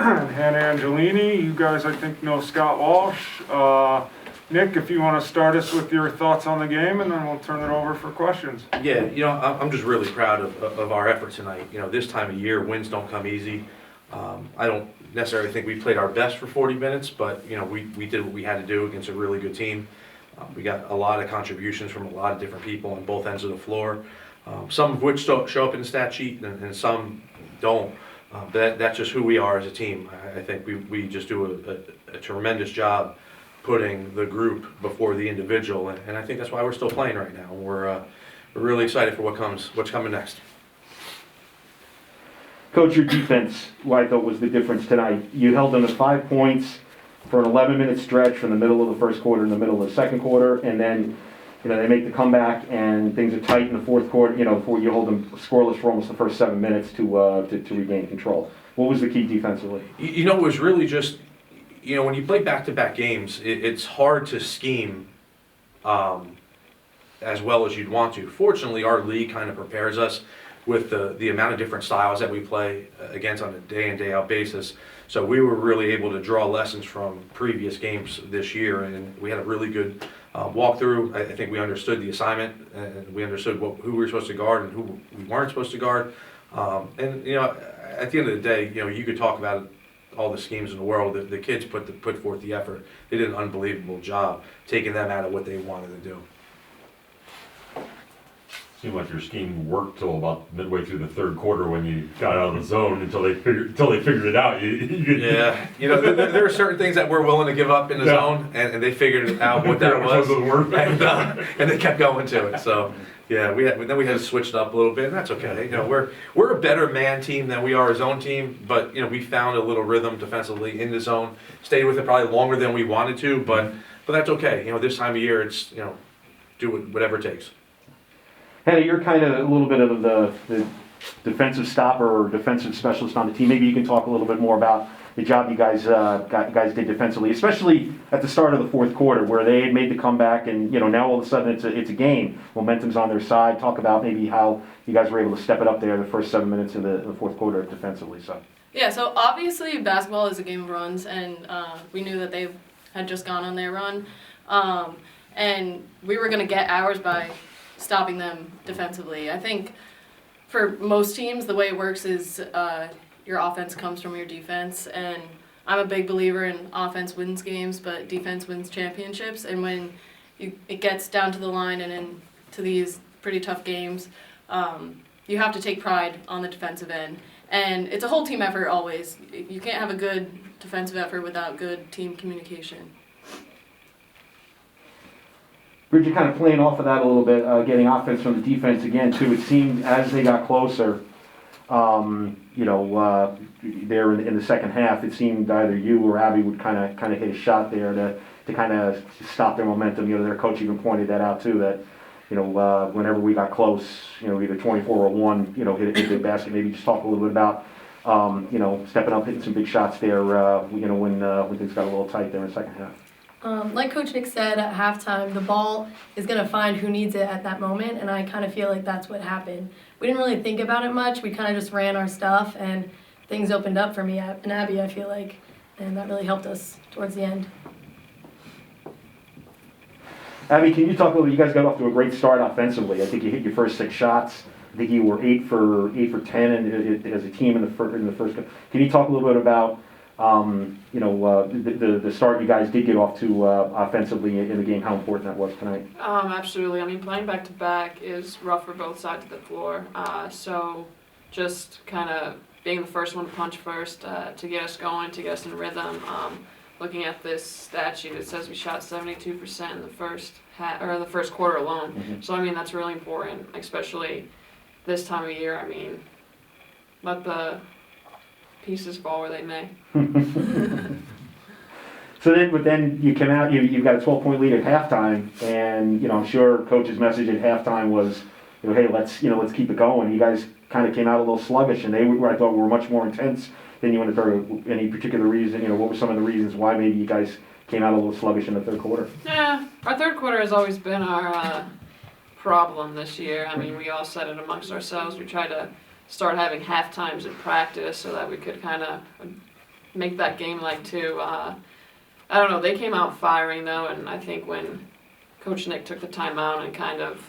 and Hannah Angelini. You guys, I think, know Scott Walsh. Nick, if you want to start us with your thoughts on the game, and then we'll turn it over for questions. Yeah, I'm just really proud of our effort tonight. This time of year, wins don't come easy. I don't necessarily think we played our best for 40 minutes, but, we did what we had to do against a really good team. We got a lot of contributions from a lot of different people on both ends of the floor, some of which show up in the stat sheet and some don't. But that's just who we are as a team. I think we just do a tremendous job putting the group before the individual, and I think that's why we're still playing right now. We're really excited for what's coming next. Coach, your defense, what I thought was the difference tonight. You held them to 5 points for an 11-minute stretch from the middle of the first quarter and the middle of the second quarter, and then they make the comeback and things are tight in the fourth quarter. Before you hold them scoreless for almost the first 7 minutes to regain control. What was the key defensively? It was really just, when you play back-to-back games, it's hard to scheme as well as you'd want to. Fortunately, our league kind of prepares us with the amount of different styles that we play against on a day-in, day-out basis. So we were really able to draw lessons from previous games this year, and we had a really good walkthrough. I think we understood the assignment, and we understood who we were supposed to guard and who we weren't supposed to guard. At the end of the day, you could talk about all the schemes in the world. The kids put forth the effort. They did an unbelievable job taking them out of what they wanted to do. Seemed like your scheme worked till about midway through the third quarter when you got out of the zone until they figured it out. Yeah, there are certain things that we're willing to give up in the zone, and they figured out what that was, and they kept going to it. So yeah, we had to switch it up a little bit, and that's okay. We're a better man team than we are a zone team, but we found a little rhythm defensively in the zone. Stayed with it probably longer than we wanted to, but that's okay. This time of year, it's do whatever it takes. Hannah, you're kind of a little bit of the defensive stopper or defensive specialist on the team. Maybe you can talk a little bit more about the job you guys did defensively, especially at the start of the fourth quarter where they had made the comeback, and now all of a sudden it's a game. Momentum's on their side. Talk about maybe how you guys were able to step it up there the first 7 minutes of the fourth quarter defensively. Yeah, so obviously basketball is a game of runs, and we knew that they had just gone on their run, and we were going to get ours by stopping them defensively. I think for most teams, the way it works is your offense comes from your defense, and I'm a big believer in offense wins games, but defense wins championships. And when it gets down to the line and into these pretty tough games, you have to take pride on the defensive end. And it's a whole team effort always. You can't have a good defensive effort without good team communication. Bridget, kind of playing off of that a little bit, getting offense from the defense again too. It seemed as they got closer, there in the second half, it seemed either you or Abby would kind of hit a shot there to kind of stop their momentum. Their coach even pointed that out too. That whenever we got close, either 24 or 1, hit the basket. Maybe just talk a little bit about stepping up, hitting some big shots there. When things got a little tight there in the second half. Like Coach Nick said, at halftime, the ball is going to find who needs it at that moment, and I kind of feel like that's what happened. We didn't really think about it much. We kind of just ran our stuff, and things opened up for me and Abby, I feel like, and that really helped us towards the end. Abby, can you talk a little bit? You guys got off to a great start offensively. I think you hit your first 6 shots. I think you were 8 for 10 as a team in the first. Can you talk a little bit about the start you guys did get off to offensively in the game, how important that was tonight? Absolutely. Playing back-to-back is rough for both sides of the floor. So just kind of being the first one to punch first to get us going, to get us in rhythm. Looking at this stat sheet, it says we shot 72% in the first quarter alone. Mm-hmm. So, that's really important, especially this time of year. Let the pieces fall where they may. So then you come out, you've got a 12-point lead at halftime, and I'm sure Coach's message at halftime was, hey, let's keep it going. You guys kind of came out a little sluggish, and I thought were much more intense than you in the third. Any particular reason? What were some of the reasons why maybe you guys came out a little sluggish in the third quarter? Yeah, our third quarter has always been our problem this year. We all said it amongst ourselves. We tried to start having half times in practice so that we could kind of make that game like too. I don't know. They came out firing though, and I think when Coach Nick took the timeout and kind of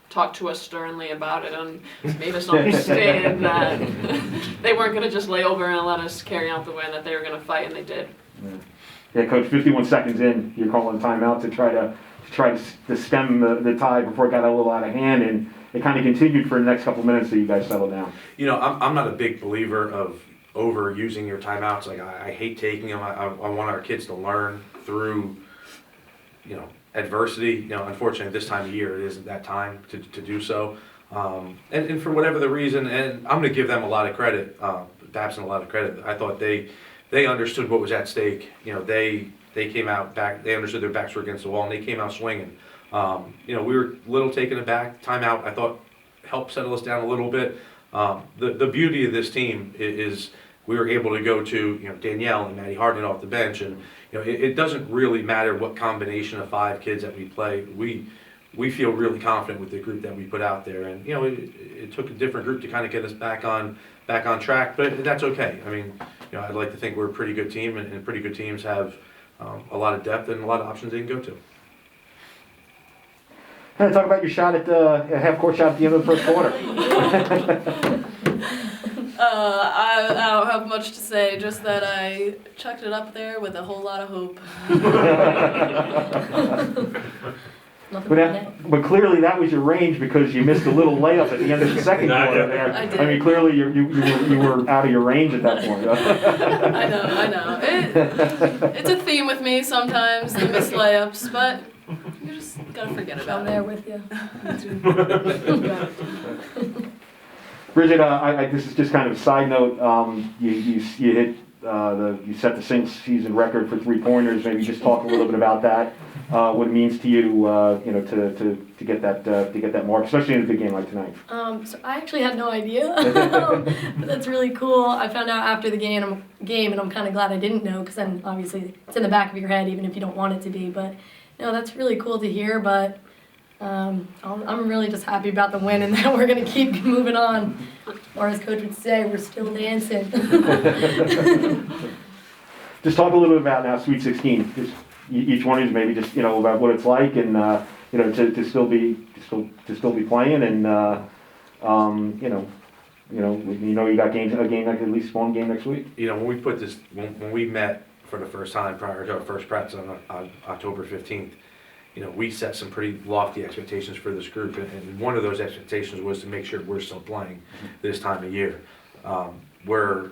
talked to us sternly about it and made us understand that they weren't going to just lay over and let us carry out the win, that they were going to fight, and they did. Yeah, Coach, 51 seconds in, you're calling a timeout to try to stem the tide before it got a little out of hand, and it kind of continued for the next couple minutes so you guys settled down. You know, I'm not a big believer of overusing your timeouts. Like, I hate taking them. I want our kids to learn through, you know, adversity. You know, unfortunately, this time of year, it isn't that time to do so. And for whatever the reason, and I'm going to give them a lot of credit, Babson a lot of credit. I thought they understood what was at stake. You know, they came out back, they understood their backs were against the wall, and they came out swinging. You know, we were a little taken aback. Timeout, I thought, helped settle us down a little bit. The beauty of this team is we were able to go to, you know, Danielle and Maddie Hartnett off the bench, and you know, it doesn't really matter what combination of 5 kids that we play. We feel really confident with the group that we put out there, and you know, it took a different group to kind of get us back on track, but that's okay. I mean, you know, I'd like to think we're a pretty good team, and pretty good teams have a lot of depth and a lot of options they can go to. Kind of talk about your shot at the half-court shot at the end of the first quarter. I don't have much to say, just that I chucked it up there with a whole lot of hope. But clearly that was your range because you missed a little layup at the end of the second quarter there. I did. I mean, clearly you were out of your range at that point. I know. It's a theme with me sometimes, the missed layups, but you just gotta forget I'm about there it. with you. Bridget, this is just kind of a side note. You hit you set the single season record for 3-pointers. Maybe just talk a little bit about that. What it means to you, you know, to get that mark, especially in a big game like tonight. So I actually had no idea. But that's really cool. I found out after the game, and I'm kind of glad I didn't know, because then obviously it's in the back of your head, even if you don't want it to be. But no, that's really cool to hear. But I'm really just happy about the win and that we're gonna keep moving on. Or as Coach would say, we're still dancing. Just talk a little bit about now Sweet 16. Just each one of you maybe just, you know, about what it's like, and you know, to still be playing, and you know you got at least one game next week. You know, when we put this, when we met for the first time prior to our first practice on October 15th, you know, we set some pretty lofty expectations for this group, and one of those expectations was to make sure we're still playing this time of year. We're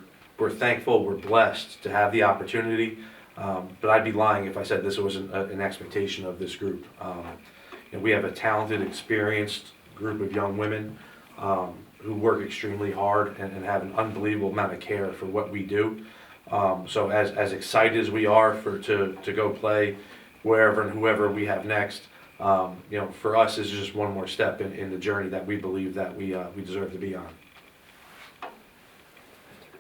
thankful, we're blessed to have the opportunity, but I'd be lying if I said this wasn't an expectation of this group. You know, we have a talented, experienced group of young women who work extremely hard and have an unbelievable amount of care for what we do. So as excited as we are to go play wherever and whoever we have next, you know, for us, this is just one more step in the journey that we believe that we deserve to be on.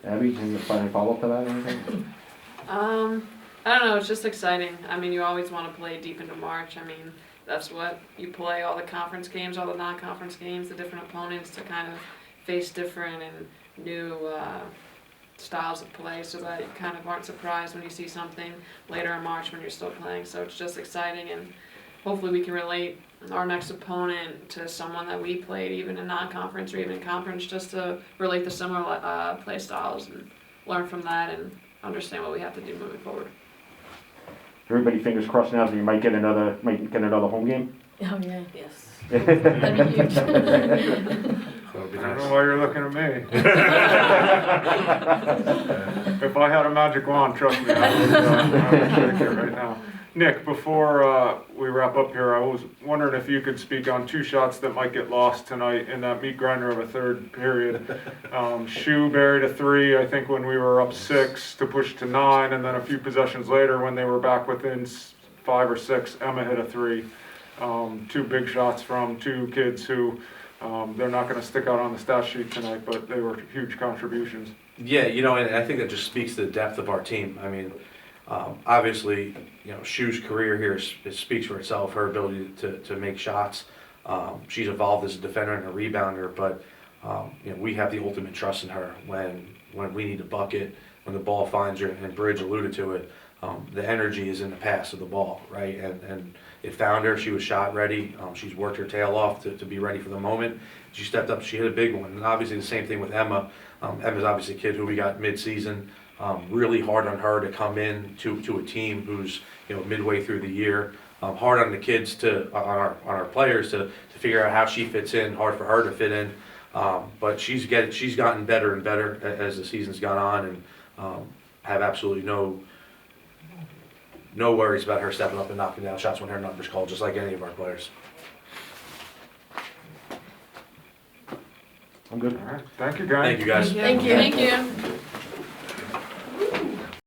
Abby, any follow-up to that or anything? I don't know, it's just exciting. I mean, you always want to play deep into March. I mean, that's what you play, all the conference games, all the non-conference games, the different opponents, to kind of face different and new styles of play, so that you kind of aren't surprised when you see something later in March when you're still playing. So it's just exciting, and hopefully we can relate our next opponent to someone that we played even in non-conference or even in conference, just to relate the similar play styles and learn from that and understand what we have to do moving forward. Everybody fingers crossed now that you might get another home game. Oh yeah. Yes. That'd be huge. That would be I don't know nice. why you're looking at me. If I had a magic wand, trust me, I would shake it right now. Nick, before we wrap up here, I was wondering if you could speak on 2 shots that might get lost tonight in that meat grinder of a third period. Shu buried a 3, I think, when we were up 6 to push to 9, and then a few possessions later when they were back within 5 or 6, Emma hit a 3. 2 big shots from 2 kids who they're not going to stick out on the stat sheet tonight, but they were huge contributions. Yeah, you know, and I think that just speaks to the depth of our team. I mean, obviously, you know, Shu's career here it speaks for itself. Her ability to make shots. She's evolved as a defender and a rebounder, but you know, we have the ultimate trust in her when we need a bucket. when the ball finds her, and Bridge alluded to it, the energy is in the pass of the ball, right? And it found her, she was shot ready, she's worked her tail off to be ready for the moment. She stepped up, she hit a big one. And obviously the same thing with Emma. Emma's obviously a kid who we got mid-season. Really hard on her to come in to a team who's, you know, midway through the year. Hard on the kids on our players to figure out how she fits in, hard for her to fit in. But she's gotten better and better as the season's gone on, and have absolutely no worries about her stepping up and knocking down shots when her number's called, just like any of our players. I'm good. All right, thank you, guys. Thank you, guys. Thank you. Thank you.